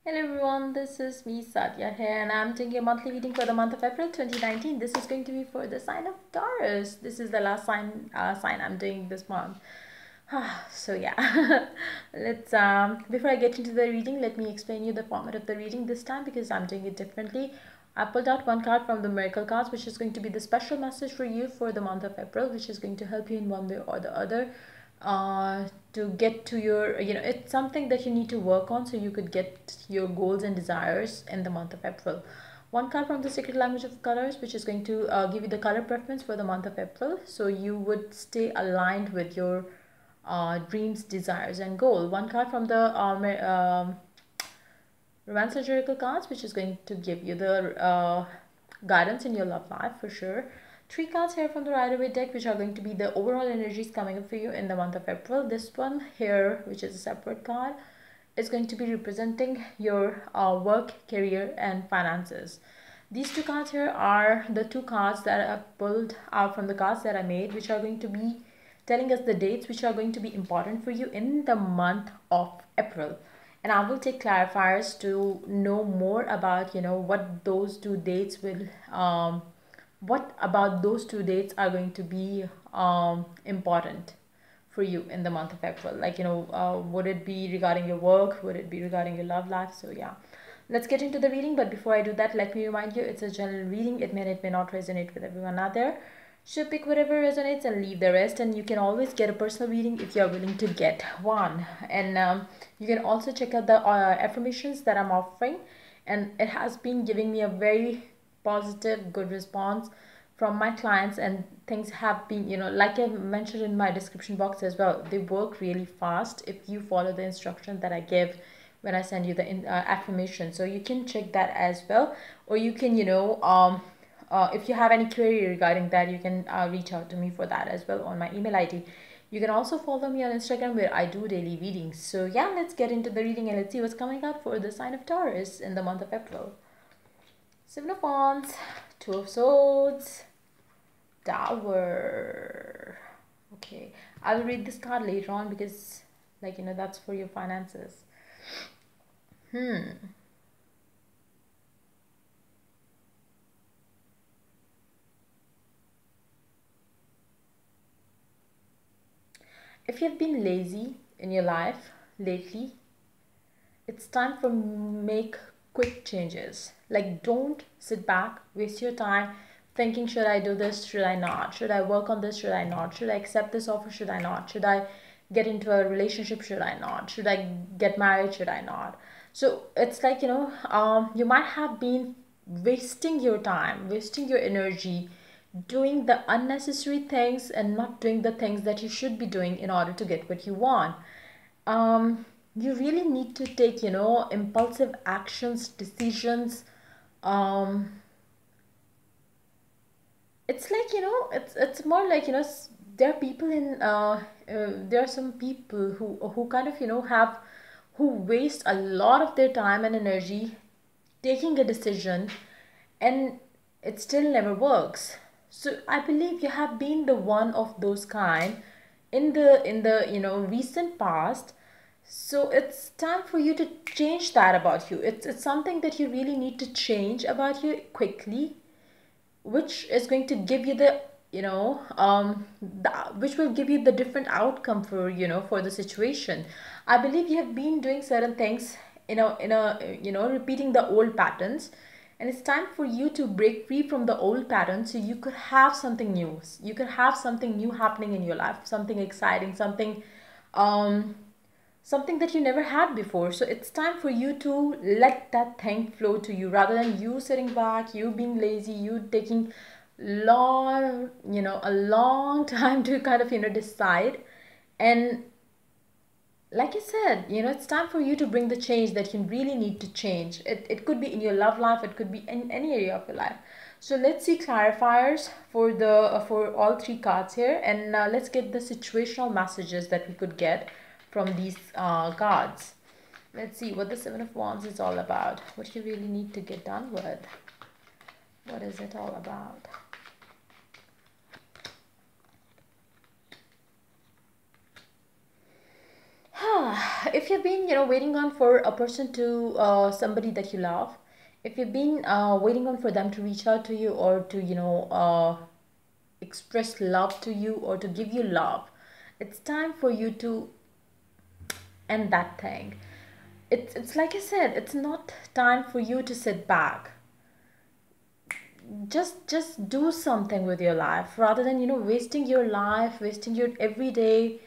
Hello everyone, this is me Sadia here and I'm doing a monthly reading for the month of April 2019. This is going to be for the sign of Taurus. This is the last sign I'm doing this month. So yeah, let's before I get into the reading, let me explain you the format of the reading this time because I'm doing it differently. I pulled out one card from the miracle cards, which is going to be the special message for you for the month of April, which is going to help you in one way or the other to get to your, it's something that you need to work on so you could get your goals and desires in the month of April. One card from the Secret Language of Colors, which is going to give you the color preference for the month of April, so you would stay aligned with your dreams, desires, and goal. One card from the Romance Oracle cards, which is going to give you the guidance in your love life for sure. Three cards here from the Rider-Waite deck, which are going to be the overall energies coming up for you in the month of April. This one here, which is a separate card, is going to be representing your work, career, and finances. These two cards here are the two cards that I pulled out from the cards that I made, which are going to be telling us the dates which are going to be important for you in the month of April. And I will take clarifiers to know more about, what those two dates will, what about those two dates are going to be important for you in the month of April. Like, would it be regarding your work? Would it be regarding your love life? So yeah, let's get into the reading. But before I do that, let me remind you, it's a general reading. It may not resonate with everyone out there. So pick whatever resonates and leave the rest, and you can always get a personal reading if you're willing to get one. And you can also check out the affirmations that I'm offering, and it has been giving me a very positive, good response from my clients, and things have been, like I mentioned in my description box as well, they work really fast if you follow the instruction that I give when I send you the affirmation. So you can check that as well, or you can, if you have any query regarding that, you can reach out to me for that as well on my email ID. You can also follow me on Instagram where I do daily readings. So yeah, let's get into the reading and let's see what's coming up for the sign of Taurus in the month of April. Seven of Wands, Two of Swords, Tower. Okay, I will read this card later on because, that's for your finances. If you have been lazy in your life lately, it's time for make quick changes. Like, don't sit back, waste your time thinking, should I do this, should I not, should I work on this, should I not, should I accept this offer, should I not, should I get into a relationship, should I not, should I get married, should I not. So it's like, you might have been wasting your time, wasting your energy, doing the unnecessary things and not doing the things that you should be doing in order to get what you want. You really need to take, impulsive actions, decisions. It's like, it's more like, there are people in there are some people who kind of, who waste a lot of their time and energy taking a decision, and it still never works. So I believe you have been the one of those kind in the recent past. So it's time for you to change that about you. It's something that you really need to change about you quickly, which is going to give you the, which will give you the different outcome for, for the situation. I believe you have been doing certain things repeating the old patterns, and it's time for you to break free from the old patterns so you could have something new. You could have something new happening in your life, something exciting, something that you never had before. So it's time for you to let that thing flow to you, rather than you sitting back, you being lazy, you taking a long time to kind of, decide. And like I said, it's time for you to bring the change that you really need to change. It could be in your love life, it could be in any area of your life. So let's see clarifiers for the for all three cards here, and let's get the situational messages that we could get from these cards. Let's see what the Seven of Wands is all about. What you really need to get done with. What is it all about? If if you've been, waiting on for a person to, somebody that you love, if you've been waiting on for them to reach out to you, or to, express love to you, or to give you love, it's time for you to end that thing. It's like I said, it's not time for you to sit back. Just do something with your life, rather than wasting your life, wasting your every day,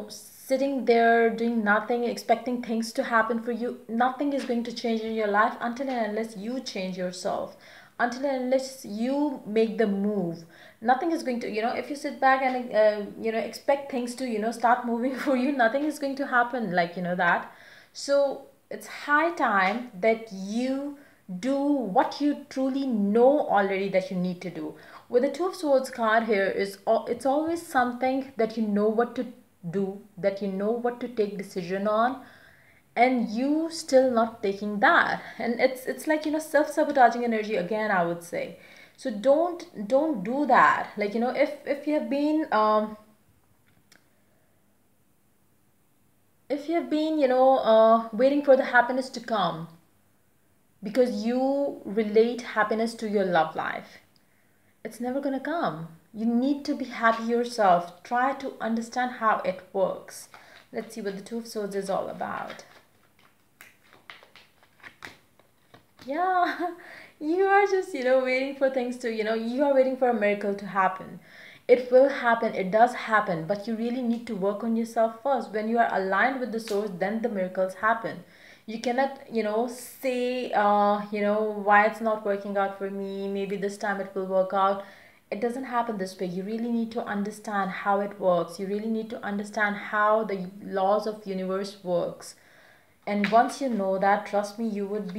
sitting there doing nothing, expecting things to happen for you. Nothing is going to change in your life until and unless you change yourself, until and unless you make the move. Nothing is going to, if you sit back and expect things to start moving for you, nothing is going to happen, like that. So it's high time that you do what you truly know already that you need to do. With the Two of Swords card here, it's always something that you know what to do, that you know what to take decision on, and you still not taking that. And it's like, self-sabotaging energy again, I would say. So don't do that. Like, if you have been waiting for the happiness to come, because you relate happiness to your love life, it's never gonna come. You need to be happy yourself. Try to understand how it works. Let's see what the Two of Swords is all about. Yeah, you are just, waiting for things to, you are waiting for a miracle to happen. It will happen, it does happen, but you really need to work on yourself first. When you are aligned with the source, then the miracles happen. You cannot, say, why it's not working out for me, maybe this time it will work out. It doesn't happen this way. You really need to understand how it works. You really need to understand how the laws of universe works. And once you know that, trust me, you would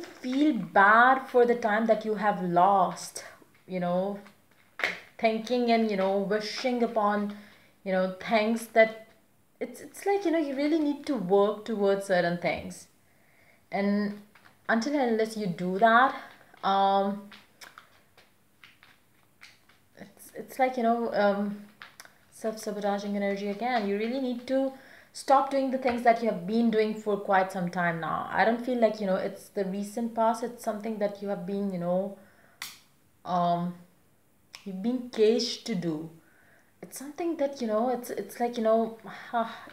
feel bad for the time that you have lost, you know thinking and wishing upon things that it's like, you really need to work towards certain things. And until and unless you do that, it's like, self-sabotaging energy again. You really need to stop doing the things that you have been doing for quite some time now. I don't feel like, it's the recent past. It's something that you have been, um you've been caged to do. It's something that, it's like,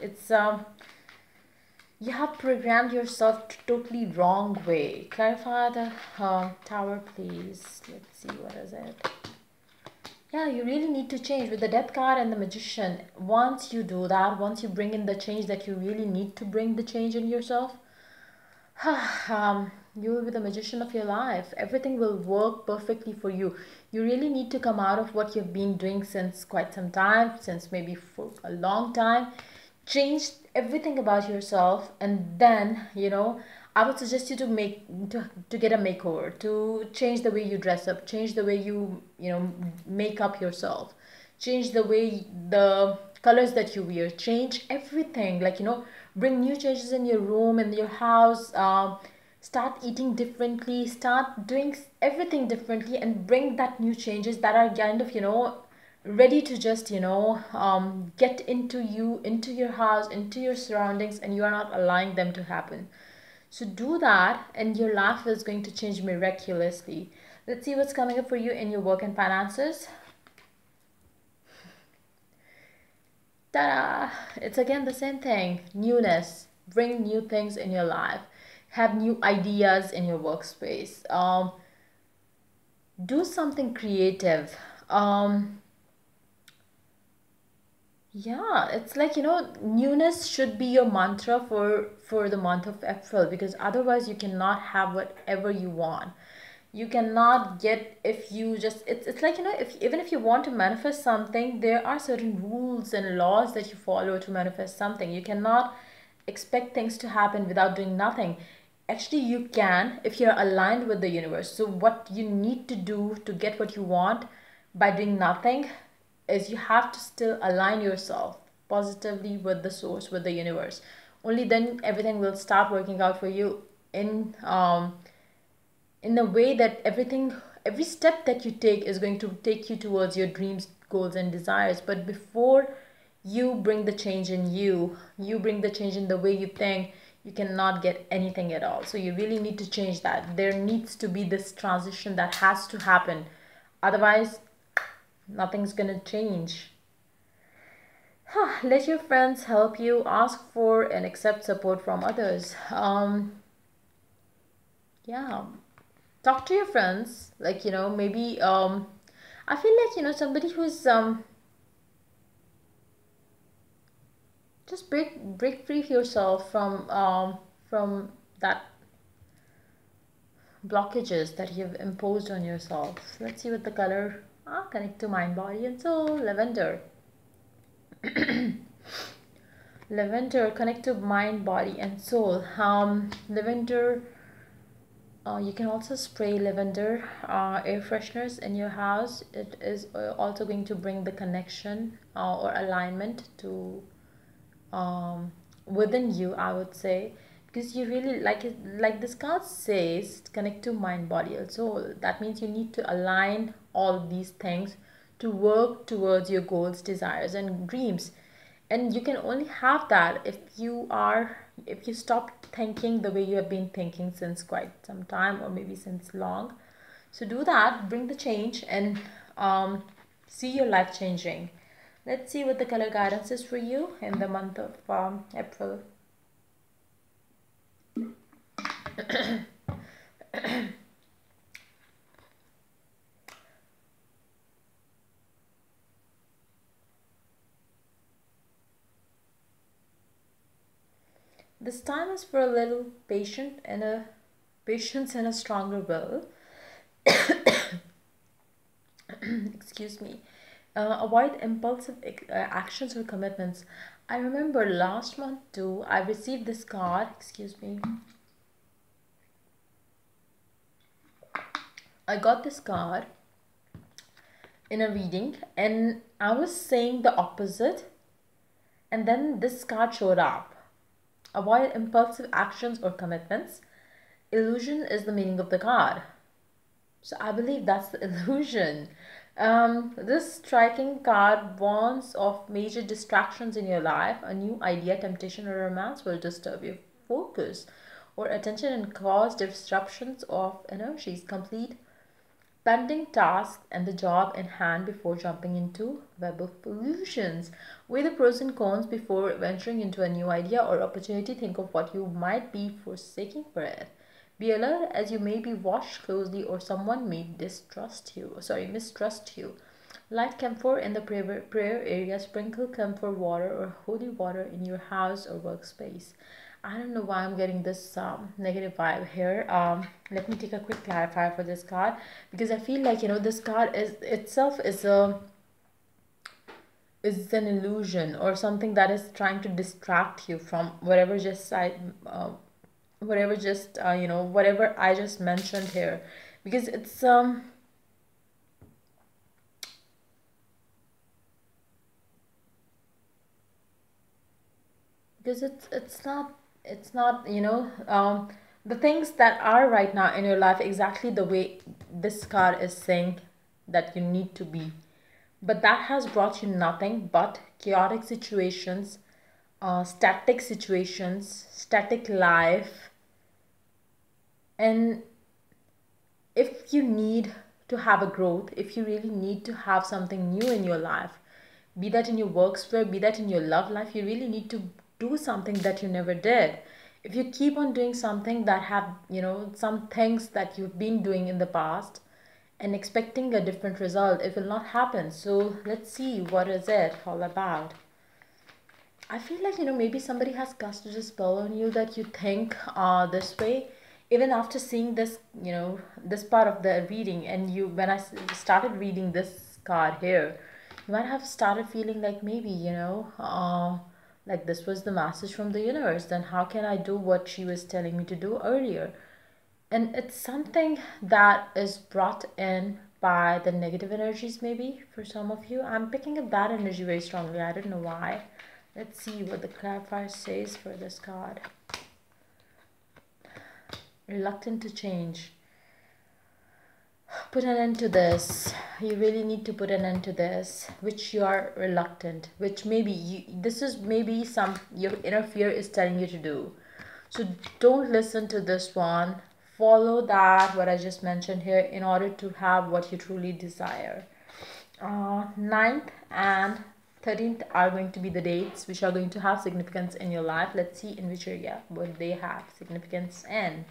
it's you have programmed yourself totally wrong way. Clarify the Tower, please. Let's see, what is it? Yeah, you really need to change with the Death card and the Magician. Once you do that, once you bring in the change that you really need to bring the change in yourself, you will be the magician of your life. Everything will work perfectly for you. You really need to come out of what you've been doing since quite some time, since maybe for a long time. Change everything about yourself, and then, I would suggest you to get a makeover, to change the way you dress up, change the way you make up yourself, change the way the colors that you wear, change everything. Like, bring new changes in your room, in your house. Start eating differently, start doing everything differently, and bring that new changes that are kind of ready to just get into you, into your house, into your surroundings, and you are not allowing them to happen. So do that, and your life is going to change miraculously. Let's see what's coming up for you in your work and finances. Ta-da! It's again the same thing. Newness. Bring new things in your life. Have new ideas in your workspace. Do something creative. Yeah, it's like, newness should be your mantra for the month of April, because otherwise you cannot have whatever you want. You cannot get, if you just, it's like, if even if you want to manifest something, there are certain rules and laws that you follow to manifest something. You cannot expect things to happen without doing nothing. Actually, you can if you're aligned with the universe. So what you need to do to get what you want by doing nothing is you have to still align yourself positively with the source, with the universe. Only then everything will start working out for you in a way that every step that you take is going to take you towards your dreams, goals, and desires. But before You bring the change in you. You bring the change in the way you think. You cannot get anything at all. So you really need to change that. There needs to be this transition that has to happen. Otherwise, nothing's gonna change. Let your friends help you. Ask for and accept support from others. Yeah, talk to your friends. Like, you know, maybe I feel like, you know, somebody who's just break free yourself from that blockages that you've imposed on yourself. Let's see what the color. Connect to mind, body, and soul. Lavender. Lavender, connect to mind, body, and soul. Lavender. You can also spray lavender air fresheners in your house. It is also going to bring the connection or alignment to within you, I would say, because you really like it. Like this card says, connect to mind, body, and soul. That means you need to align all these things to work towards your goals, desires, and dreams. And you can only have that if you stop thinking the way you have been thinking since quite some time, or maybe since long. So do that, bring the change, and see your life changing. Let's see what the color guidance is for you in the month of April. This time is for a little patience and a stronger will. Excuse me. Avoid impulsive actions or commitments. I remember last month too, I received this card. Excuse me. I got this card in a reading, and I was saying the opposite, and then this card showed up. Avoid impulsive actions or commitments. Illusion is the meaning of the card. So I believe that's the illusion. This striking card warns of major distractions in your life. A new idea, temptation, or romance will disturb your focus or attention and cause disruptions of energies. Complete pending tasks and the job in hand before jumping into web of illusions. Weigh the pros and cons before venturing into a new idea or opportunity. Think of what you might be forsaking for it. Be alert, as you may be watched closely or someone may mistrust you. Light camphor in the prayer area. Sprinkle camphor water or holy water in your house or workspace. I don't know why I'm getting this negative vibe here. Let me take a quick clarifier for this card, because I feel like, you know, this card is an illusion or something that is trying to distract you from whatever whatever I just mentioned here, because it's because it's not, you know, the things that are right now in your life exactly the way this card is saying that you need to be, but that has brought you nothing but chaotic situations, static life. And if you need to have a growth, if you really need to have something new in your life, be that in your work sphere, be that in your love life, you really need to do something that you never did. If you keep on doing something that have, you know, some things that you've been doing in the past and expecting a different result, it will not happen. So let's see, what is it all about? I feel like, you know, maybe somebody has casted a spell on you that you think this way. Even after seeing this, you know, this part of the reading, and when I started reading this card here, you might have started feeling like maybe, you know, like this was the message from the universe. Then how can I do what she was telling me to do earlier? And it's something that is brought in by the negative energies, maybe for some of you. I'm picking up that energy very strongly. I don't know why. Let's see what the clarifier says for this card. Reluctant to change. put an end to this. You really need to put an end to this, which you are reluctant, which maybe this is maybe some your inner fear is telling you to do. So don't listen to this one. Follow that what I just mentioned here in order to have what you truly desire. 9th and 13th are going to be the dates which are going to have significance in your life. Let's see in which area would they have significance in.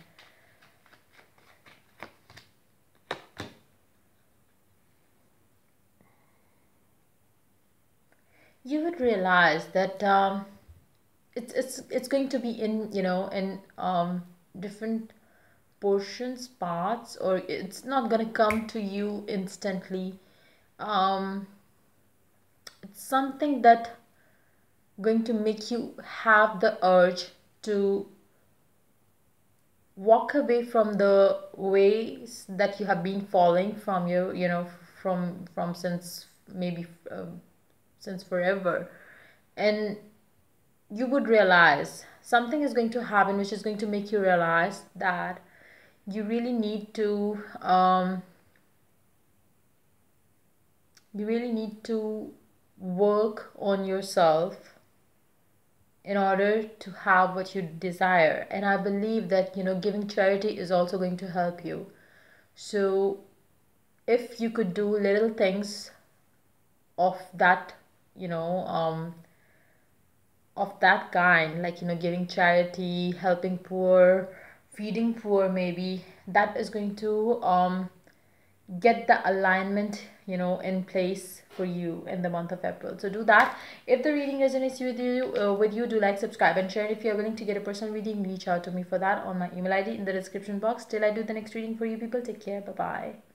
You would realize that it's going to be in, you know, in different portions, parts, or it's not going to come to you instantly. It's something that going to make you have the urge to walk away from the ways that you have been following from your, you know, from since maybe since forever. And you would realize something is going to happen which is going to make you realize that you really need to work on yourself in order to have what you desire. And I believe that, you know, giving charity is also going to help you. So if you could do little things of that, you know, of that kind, like, you know, giving charity, helping poor, feeding poor, maybe that is going to get the alignment, you know, in place for you in the month of April. So do that. If the reading resonates with you, do like, subscribe, and share. If you're willing to get a personal reading, reach out to me for that on my email ID in the description box. Till I do the next reading for you people, take care. Bye bye.